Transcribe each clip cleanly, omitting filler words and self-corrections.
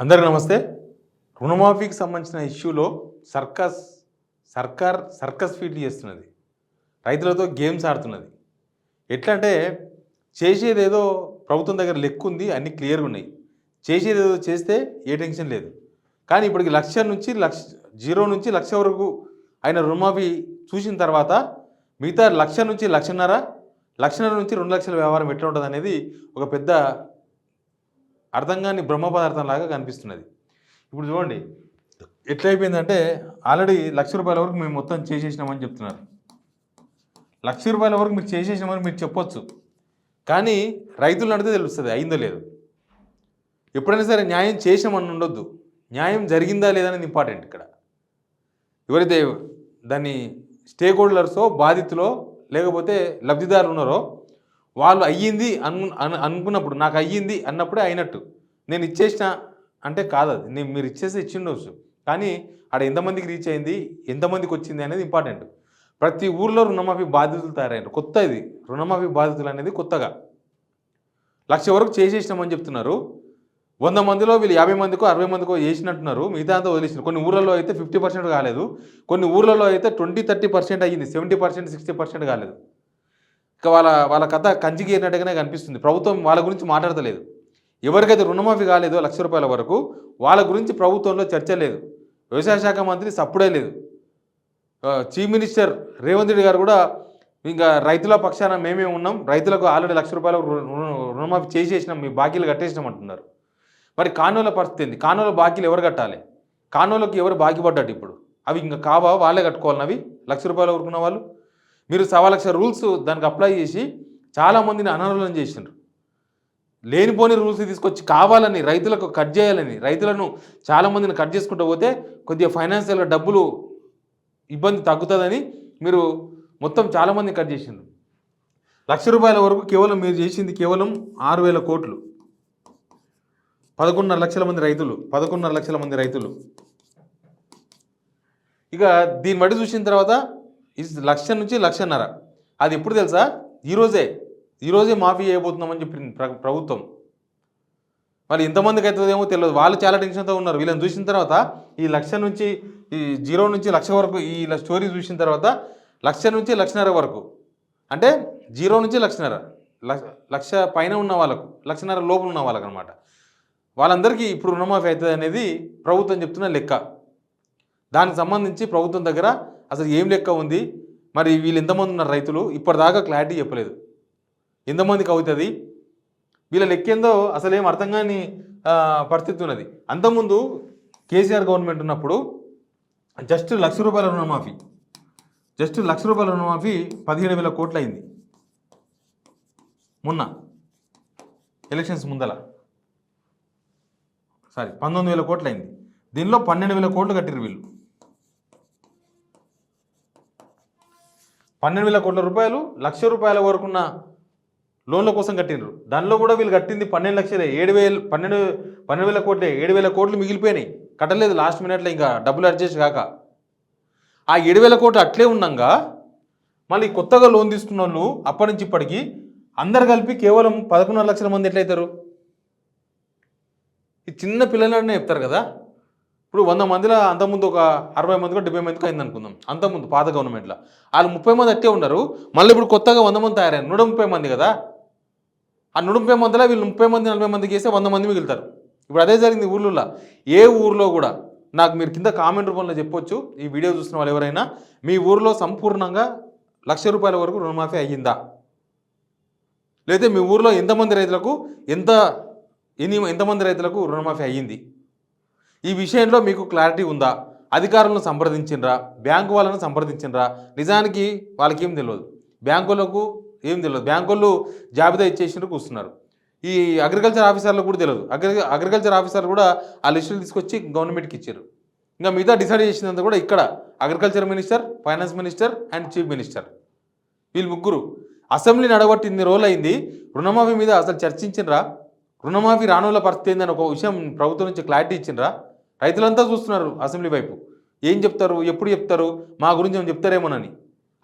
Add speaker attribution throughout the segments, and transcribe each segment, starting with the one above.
Speaker 1: అందరికీ నమస్తే. రుణమాఫీకి సంబంధించిన ఇష్యూలో సర్కస్ ఫీట్లు చేస్తున్నది. రైతులతో గేమ్స్ ఆడుతున్నది. ఎట్లా అంటే చేసేదేదో ప్రభుత్వం దగ్గర లెక్కుంది, అన్నీ క్లియర్గా ఉన్నాయి. చేసేదేదో చేస్తే ఏ టెన్షన్ లేదు. కానీ ఇప్పటికి జీరో నుంచి లక్ష వరకు ఆయన రుణమాఫీ చూసిన తర్వాత మిగతా 1,00,000 నుంచి 1,50,000, 1,50,000 నుంచి 2 లక్షల వ్యవహారం ఎట్లా ఉంటుంది అనేది ఒక పెద్ద అర్థం కాని బ్రహ్మ పదార్థం లాగా కనిపిస్తున్నది. ఇప్పుడు చూడండి ఎట్లయిపోయిందంటే ఆల్రెడీ ₹1,00,000 వరకు మేము మొత్తం చేసేసినామని చెప్తున్నారు. ₹1,00,000 వరకు మీరు చేసేసినామని మీరు చెప్పొచ్చు, కానీ రైతులను అడిగితే తెలుస్తుంది అయిందో లేదు. ఎప్పుడైనా సరే న్యాయం చేసామని ఉండొద్దు, న్యాయం జరిగిందా లేదనేది ఇంపార్టెంట్. ఇక్కడ ఎవరైతే దాన్ని స్టేక్ హోల్డర్సో బాధితులో లేకపోతే లబ్ధిదారులు ఉన్నారో వాళ్ళు అయ్యింది అనుకున్నప్పుడు, నాకు అయ్యింది అన్నప్పుడే అయినట్టు. నేను ఇచ్చేసిన అంటే కాదు, అది మీరు ఇచ్చేసి ఇచ్చిండవచ్చు, కానీ ఆడ ఎంతమందికి రీచ్ అయింది, ఎంతమందికి వచ్చింది అనేది ఇంపార్టెంట్. ప్రతి ఊర్లో రుణమాఫీ బాధితులు తయారయ్యారు. కొత్త ఇది రుణమాఫీ బాధితులు అనేది కొత్తగా 1,00,000 వరకు చేసేసినామని చెప్తున్నారు. 100 మందిలో వీళ్ళు 50 మందికో 60 మందికో చేసినట్టున్నారు, మిగతా అంతా వదిలేసినారు. కొన్ని ఊర్లలో అయితే 50% కాలేదు, కొన్ని ఊర్లలో అయితే 20-30% అయ్యింది, 70% 60% కాలేదు. ఇక వాళ్ళ కథ కంచిగేరినట్టుగానే కనిపిస్తుంది. ప్రభుత్వం వాళ్ళ గురించి మాట్లాడతలేదు. ఎవరికైతే రుణమాఫీ కాలేదో ₹1,00,000 వరకు వాళ్ళ గురించి ప్రభుత్వంలో చర్చ లేదు. వ్యవసాయ శాఖ మంత్రి సప్పుడే లేదు. చీఫ్ మినిస్టర్ రేవంత్ రెడ్డి గారు కూడా ఇంకా రైతుల పక్షాన మేమే ఉన్నాం, రైతులకు ఆల్రెడీ ₹1,00,000 రుణమాఫీ చేసేసినాం, మీ బాకీలు కట్టేసినాం అంటున్నారు. మరి కానోల పరిస్థితి ఏంది? కానోల బాకీలు ఎవరు కట్టాలి? కానోళ్ళకి ఎవరు బాకీ పడ్డట్టు? ఇప్పుడు అవి ఇంకా కావా? వాళ్ళే కట్టుకోవాలని అవి ₹1,00,000 వరకున్న వాళ్ళు. మీరు 1,00,000 రూల్స్ దానికి అప్లై చేసి చాలామందిని అనర్హులను చేసినారు. లేనిపోని రూల్స్ తీసుకొచ్చి కావాలని రైతులకు కట్ చేయాలని, రైతులను చాలామందిని కట్ చేసుకుంటూ పోతే కొద్దిగా ఫైనాన్షియల్గా డబ్బులు ఇబ్బంది తగ్గుతుందని మీరు మొత్తం చాలామంది కట్ చేసిండ్రు. ₹1,00,000 వరకు కేవలం మీరు చేసింది కేవలం 6,000 కోట్లు. 11.5 లక్షల మంది రైతులు, 11.5 లక్షల మంది రైతులు. ఇక దీన్ని బట్టి చూసిన తర్వాత 1,00,000 నుంచి 1,50,000 అది ఎప్పుడు తెలుసా? ఈరోజే మాఫీ చేయబోతున్నామని చెప్పింది ప్రభుత్వం. వాళ్ళు ఎంతమందికి అవుతుందేమో తెలియదు, వాళ్ళు చాలా టెన్షన్తో ఉన్నారు. వీళ్ళని చూసిన తర్వాత ఈ 1,00,000 నుంచి జీరో నుంచి 1,00,000 వరకు ఈ స్టోరీ చూసిన తర్వాత 1,00,000 నుంచి 1,50,000 వరకు అంటే జీరో నుంచి 1,50,000, 1,00,000 పైన ఉన్న వాళ్ళకు, 1,50,000 లోపల ఉన్న వాళ్ళకు అనమాట. వాళ్ళందరికీ ఇప్పుడు రుణమాఫీ అవుతుంది అనేది ప్రభుత్వం చెప్తున్న లెక్క. దానికి సంబంధించి ప్రభుత్వం దగ్గర అసలు ఏం లెక్క ఉంది, మరి వీళ్ళు ఎంతమంది ఉన్నారు రైతులు, ఇప్పటిదాకా క్లారిటీ చెప్పలేదు. ఎంతమందికి అవుతుంది, వీళ్ళ లెక్కేందో అసలు ఏం అర్థం కాని పరిస్థితి ఉన్నది. అంతకుముందు కేసీఆర్ గవర్నమెంట్ ఉన్నప్పుడు జస్ట్ ₹1,00,000 రుణమాఫీ, జస్ట్ ₹1,00,000 రుణమాఫీ 17,000 కోట్లు అయింది. మొన్న ఎలక్షన్స్ ముందల 19,000 కోట్లు అయింది. దీనిలో 12,000 కోట్లు కట్టిరు వీళ్ళు. 12,000 కోట్ల రూపాయలు ₹1,00,000 వరకున్న లోన్ల కోసం కట్టినరు. దానిలో కూడా వీళ్ళు కట్టింది 12 లక్షలే. 12,000 కోట్లే, 7,000 కోట్లు మిగిలిపోయినాయి, కట్టలేదు లాస్ట్ మినిట్లో, ఇంకా డబ్బులు అడ్జస్ట్ కాక. ఆ 7,000 కోట్లు అట్లే ఉన్నాగా మళ్ళీ కొత్తగా లోన్ తీసుకున్న వాళ్ళు అప్పటి నుంచి ఇప్పటికీ అందరు కలిపి కేవలం 11.5 లక్షల మంది ఎట్లయితారు? ఈ చిన్న పిల్లలనే చెప్తారు కదా. ఇప్పుడు 100 మందిలో అంతకుముందు ఒక 60 మందికో 70 మందికో అయింది అనుకుందాం. అంతకుముందు పాత గవర్నమెంట్లో వాళ్ళు 30 మంది అట్టే ఉన్నారు. మళ్ళీ ఇప్పుడు కొత్తగా 100 మంది తయారైన 130 మంది కదా. ఆ 130 మందిలో వీళ్ళు 30 మంది 40 మందికి వేస్తే 100 మంది మిగులుతారు. ఇప్పుడు అదే జరిగింది ఊర్లలో. ఏ ఊర్లో కూడా నాకు మీరు కింద కామెంట్ రూపంలో చెప్పొచ్చు, ఈ వీడియో చూసిన వాళ్ళు ఎవరైనా, మీ ఊర్లో సంపూర్ణంగా ₹1,00,000 వరకు రుణమాఫీ అయ్యిందా, లేదా మీ ఊర్లో ఎంతమంది రైతులకు రుణమాఫీ అయ్యింది, ఈ విషయంలో మీకు క్లారిటీ ఉందా? అధికారులను సంప్రదించినరా, బ్యాంకు వాళ్ళని సంప్రదించినరా? నిజానికి వాళ్ళకి ఏం తెలియదు, బ్యాంకులకు ఏం తెలియదు. బ్యాంకులు జాబితా ఇచ్చేసినట్టు కూర్చున్నారు. ఈ అగ్రికల్చర్ ఆఫీసర్లకు కూడా తెలియదు. అగ్రికల్చర్ ఆఫీసర్ కూడా ఆ లిస్టులు తీసుకొచ్చి గవర్నమెంట్కి ఇచ్చారు. ఇంకా మిగతా డిసైడ్ చేసినంత కూడా ఇక్కడ agriculture minister, finance minister and chief minister, వీళ్ళు ముగ్గురు. అసెంబ్లీ నడబట్టి ఇన్ని రోజులు అయింది, రుణమాఫీ మీద అసలు చర్చించినరా? రుణమాఫీ రానుల పరిస్థితి ఏందని ఒక విషయం ప్రభుత్వం నుంచి క్లారిటీ ఇచ్చిండ్రా? రైతులంతా చూస్తున్నారు అసెంబ్లీ వైపు, ఏం చెప్తారు, ఎప్పుడు చెప్తారు, మా గురించి ఏం చెప్తారేమోనని.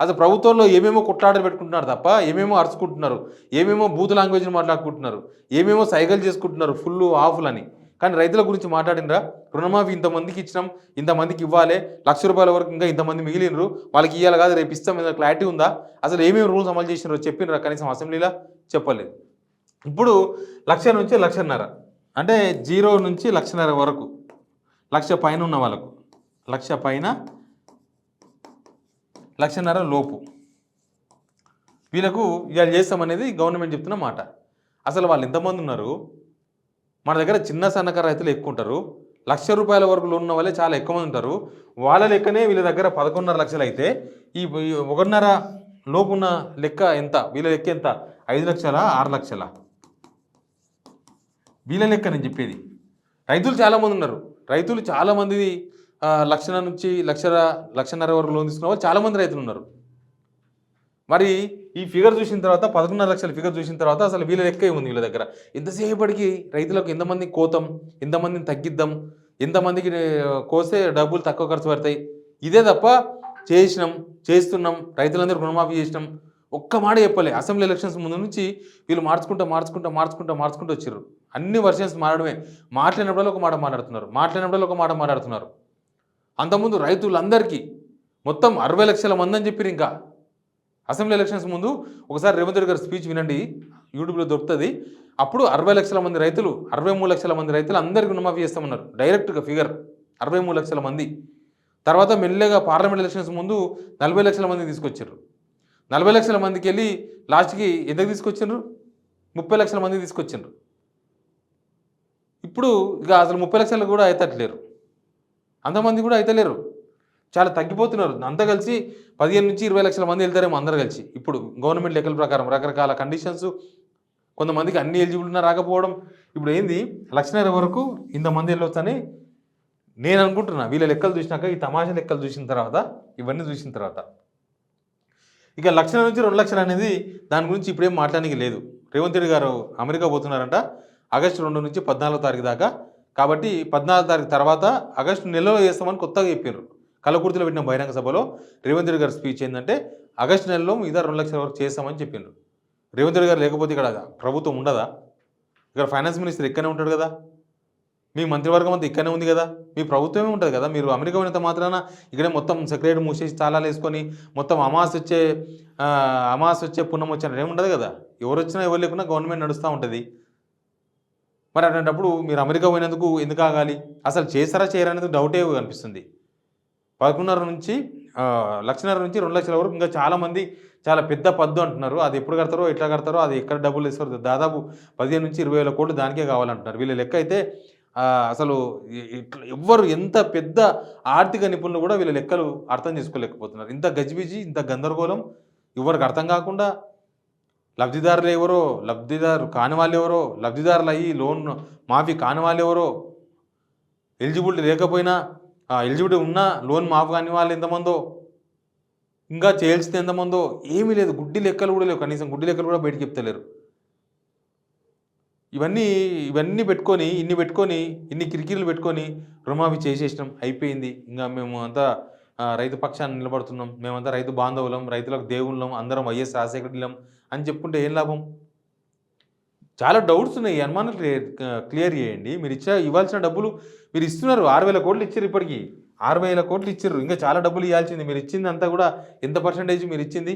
Speaker 1: అసలు ప్రభుత్వంలో ఏమేమో కొట్లాటలు పెట్టుకుంటున్నారు తప్ప, ఏమేమో అరుచుకుంటున్నారు, ఏమేమో బూత్ లాంగ్వేజ్ని మాట్లాడుకుంటున్నారు, ఏమేమో సైకిల్ చేసుకుంటున్నారు, ఫుల్ ఆఫ్లని. కానీ రైతుల గురించి మాట్లాడినరా? రుణమాఫీ ఇంతమందికి ఇచ్చినాం, ఇంతమందికి ఇవ్వాలి, ₹1,00,000 వరకు ఇంకా ఇంతమంది మిగిలినరు, వాళ్ళకి ఇవ్వాలి కాదు రేపు ఇస్తాం మీద క్లారిటీ ఉందా? అసలు ఏమేమి రూల్స్ అమలు చేసినారో చెప్పినరా కనీసం అసెంబ్లీలో? చెప్పలేదు. ఇప్పుడు 1,00,000 నుంచి 1,50,000 అంటే 0 నుంచి 1,50,000 వరకు, 1,00,000 పైన ఉన్న వాళ్ళకు, 1,00,000 పైన 1,50,000 లోపు వీళ్ళకు ఇవాళ చేస్తామనేది గవర్నమెంట్ చెప్తున్న మాట. అసలు వాళ్ళు ఎంతమంది ఉన్నారు? మన దగ్గర చిన్న సన్నకారు రైతులు ఎక్కువ ఉంటారు, ₹1,00,000 వరకు లోన్ ఉన్న వాళ్ళే చాలా ఎక్కువ మంది ఉంటారు. వాళ్ళ లెక్కనే వీళ్ళ దగ్గర 11.5 లక్షలు అయితే ఈ 1.5 లోపు ఉన్న లెక్క ఎంత? వీళ్ళ లెక్క ఎంత? 5 లక్షలా 6 లక్షలా? వీళ్ళ లెక్క నేను చెప్పేది. రైతులు చాలామంది ఉన్నారు. రైతులు చాలామంది 1,00,000 నుంచి 1,00,000 వరకు లోన్ తీసుకున్న వాళ్ళు చాలామంది రైతులు ఉన్నారు. మరి ఈ ఫిగర్ చూసిన తర్వాత 11.5 లక్షల ఫిగర్ చూసిన తర్వాత అసలు వీళ్ళ లెక్క ఉంది వీళ్ళ దగ్గర. ఎంతసేపటికి రైతులకు ఎంతమంది కోతాం, ఎంతమందిని తగ్గిద్దాం, ఎంతమందికి కోస్తే డబ్బులు తక్కువ ఖర్చు పడతాయి, ఇదే తప్ప చేస్తున్నాం రైతులందరూ రుణమాఫీ చేసినాం ఒక్క మాట చెప్పలే. అసెంబ్లీ ఎలక్షన్స్ ముందు నుంచి వీళ్ళు మార్చుకుంటూ వచ్చారు. అన్ని వర్షన్స్ మారడమే. మాట్లాడినప్పుడు ఒక మాట మాట్లాడుతున్నారు. అంతకుముందు రైతులందరికీ మొత్తం 60 లక్షల మంది అని చెప్పారు. ఇంకా అసెంబ్లీ ఎలక్షన్స్ ముందు ఒకసారి రేవంత్ రెడ్డి గారి స్పీచ్ వినండి, యూట్యూబ్లో దొరుకుతుంది. అప్పుడు 60 లక్షల మంది రైతులు, 63 లక్షల మంది రైతులు అందరికీ రుణమాఫీ చేస్తామన్నారు. డైరెక్ట్గా ఫిగర్ 63 లక్షల మంది. తర్వాత మెల్లగా పార్లమెంట్ ఎలక్షన్స్ ముందు 40 లక్షల మంది తీసుకొచ్చారు. 40 లక్షల మందికి వెళ్ళి లాస్ట్కి ఎందుకు తీసుకొచ్చారు? 30 లక్షల మంది తీసుకొచ్చారు. ఇప్పుడు ఇక అసలు 30 లక్షలు కూడా అయితట్లేరు, అంతమంది కూడా అయితలేరు, చాలా తగ్గిపోతున్నారు. అంతా కలిసి 15 నుంచి 20 లక్షల మంది వెళ్తారేమో అందరు కలిసి. ఇప్పుడు గవర్నమెంట్ లెక్కల ప్రకారం రకరకాల కండిషన్స్, కొంతమందికి అన్ని ఎలిజిబుల్ ఉన్నా రాకపోవడం. ఇప్పుడు ఏంది 1,00,000 వరకు ఇంతమంది వెళ్ళొచ్చని నేను అనుకుంటున్నా. వీళ్ళ లెక్కలు చూసినాక, ఈ తమాషా లెక్కలు చూసిన తర్వాత, ఇవన్నీ చూసిన తర్వాత ఇక 1,00,000 నుంచి 2 లక్షలు అనేది దాని గురించి ఇప్పుడేం మాట్లాడడానికి లేదు. రేవంత్ రెడ్డి గారు అమెరికా పోతున్నారంట ఆగస్టు 2 నుంచి 14వ తారీఖు దాకా. కాబట్టి 14వ తారీఖు తర్వాత ఆగస్టు నెలలో చేస్తామని కొత్తగా చెప్పారు. కలకుర్తిలో పెట్టిన బహిరంగ సభలో రేవంత్ రెడ్డి గారి స్పీచ్ ఏంటంటే ఆగస్టు నెలలో మిగతా 2 లక్షల వరకు చేస్తామని చెప్పిండ్రు. రేవంత్ రెడ్డి గారు లేకపోతే ఇక్కడ ప్రభుత్వం ఉండదా? ఇక్కడ ఫైనాన్స్ మినిస్టర్ ఇక్కడనే ఉంటాడు కదా, మీ మంత్రివర్గం అంతా ఇక్కడనే ఉంది కదా, మీ ప్రభుత్వమే ఉంటుంది కదా. మీరు అమెరికా పోయినంత మాత్రాన ఇక్కడే మొత్తం సెక్రటరీ మూసేసి తాళాలు వేసుకొని మొత్తం అమాస్ వచ్చే పుణ్యం వచ్చే ఏముండదు కదా. ఎవరు వచ్చినా ఎవరు లేకున్నా గవర్నమెంట్ నడుస్తూ ఉంటుంది. మరి అటువంటిప్పుడు మీరు అమెరికా పోయినందుకు ఎందుకు ఆగాలి? అసలు చేస్తారా చేయరా అనేది డౌటే కనిపిస్తుంది. 11.5 నుంచి 1,00,000 నుంచి 2 లక్షల వరకు ఇంకా చాలామంది చాలా పెద్ద పద్దు అంటున్నారు. అది ఎప్పుడు కడతారో, ఎట్లా కడతారో, అది ఎక్కడ డబ్బులు ఇస్తారో, దాదాపు 15 నుంచి 20 వేల కోట్లు దానికే కావాలంటున్నారు. వీళ్ళ లెక్క అయితే అసలు ఎవ్వరు ఎంత పెద్ద ఆర్థిక నిపుణులు కూడా వీళ్ళ లెక్కలు అర్థం చేసుకోలేకపోతున్నారు. ఇంత గజిబిజి, ఇంత గందరగోళం ఎవరికి అర్థం కాకుండా లబ్ధిదారులు ఎవరో, లబ్ధిదారు కాని వాళ్ళు ఎవరో, లబ్ధిదారులు అయ్యి లోన్ మాఫీ కాని వాళ్ళు ఎవరో, ఎలిజిబిలిటీ లేకపోయినా ఎలిజిబిలిటీ ఉన్నా లోన్ మాఫీ కాని వాళ్ళు ఎంతమందో, ఇంకా చేయాల్సింది ఎంతమందో ఏమీ లేదు. గుడ్డి లెక్కలు కూడా లేవు, కనీసం గుడ్డి లెక్కలు కూడా బయటకు చెప్తలేరు. ఇవన్నీ పెట్టుకొని ఇన్ని కిరికీలు పెట్టుకొని రుణమాఫీ చేసేసినాం, అయిపోయింది, ఇంకా మేము అంతా రైతు పక్షాన్ని నిలబడుతున్నాం, మేమంతా రైతు బాంధవులం, రైతులకు దేవుళ్ళం, అందరం వైఎస్ రాజశేఖరం అని చెప్పుకుంటే ఏం లాభం? చాలా డౌట్స్ ఉన్నాయి. ఈ అనుమానాలు క్లియర్ చేయండి. మీరు ఇవ్వాల్సిన డబ్బులు మీరు ఇస్తున్నారు. 6,000 కోట్లు ఇచ్చారు, ఇప్పటికీ 6,000 కోట్లు ఇచ్చారు. ఇంకా చాలా డబ్బులు ఇవ్వాల్సింది. మీరు ఇచ్చింది అంతా కూడా ఎంత పర్సెంటేజ్ మీరు ఇచ్చింది?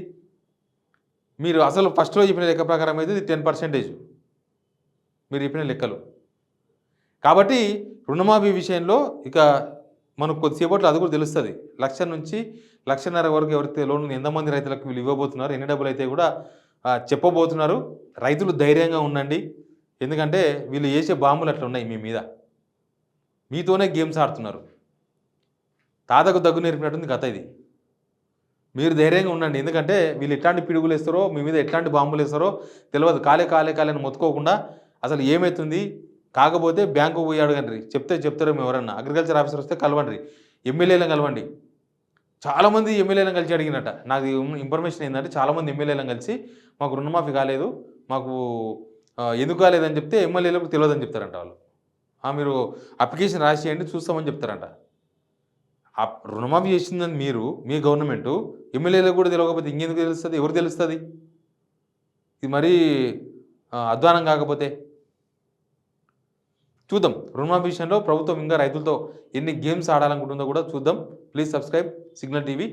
Speaker 1: మీరు అసలు ఫస్ట్లో చెప్పిన లెక్క ప్రకారం అయితే ఇది 10% మీరు చెప్పిన లెక్కలు. కాబట్టి రుణమాఫీ విషయంలో ఇక మనకు కొద్దిసేపట్లో అది కూడా తెలుస్తుంది. 1,00,000 నుంచి 1,50,000 వరకు ఎవరైతే లోన్ ఎంతమంది రైతులకు వీళ్ళు ఇవ్వబోతున్నారు, ఎన్ని డబ్బులు అయితే కూడా చెప్పబోతున్నారు. రైతులు ధైర్యంగా ఉండండి. ఎందుకంటే వీళ్ళు చేసే బాంబులు అట్లా ఉన్నాయి మీ మీద. మీతోనే గేమ్స్ ఆడుతున్నారు. తాతకు దగ్గు నేర్పినట్టుంది కథ ఇది. మీరు ధైర్యంగా ఉండండి. ఎందుకంటే వీళ్ళు ఎట్లాంటి పిడుగులు వేస్తారో, మీ మీద ఎట్లాంటి బాంబులు వేస్తారో తెలియదు. కాలేని మొత్తుకోకుండా అసలు ఏమవుతుంది, కాకపోతే బ్యాంకు పోయి అడగండి, చెప్తారేమో ఎవరన్నా. అగ్రికల్చర్ ఆఫీసర్ వస్తే కలవండి, ఎమ్మెల్యేలను కలవండి. చాలామంది ఎమ్మెల్యేలను కలిసి అడిగినట్ట. నాకు ఇన్ఫర్మేషన్ ఏంటంటే చాలామంది ఎమ్మెల్యేలను కలిసి మాకు రుణమాఫీ కాలేదు, మాకు ఎందుకు కాలేదని చెప్తే ఎమ్మెల్యేలకు తెలియదని చెప్తారంట వాళ్ళు. మీరు అప్లికేషన్ రాసి చేయండి చూస్తామని చెప్తారంట. రుణమాఫీ చేసిందని మీ గవర్నమెంటు ఎమ్మెల్యేలకు కూడా తెలియకపోతే ఇంకెందుకు తెలుస్తుంది? ఎవరు తెలుస్తుంది? ఇది మరీ అధ్వానం కాకపోతే. చూద్దాం రుణమాఫీ విషయంలో ప్రభుత్వం ఇంకా రైతులతో ఎన్ని గేమ్స్ ఆడాలనుకుంటుందో కూడా చూద్దాం. Please subscribe signal TV.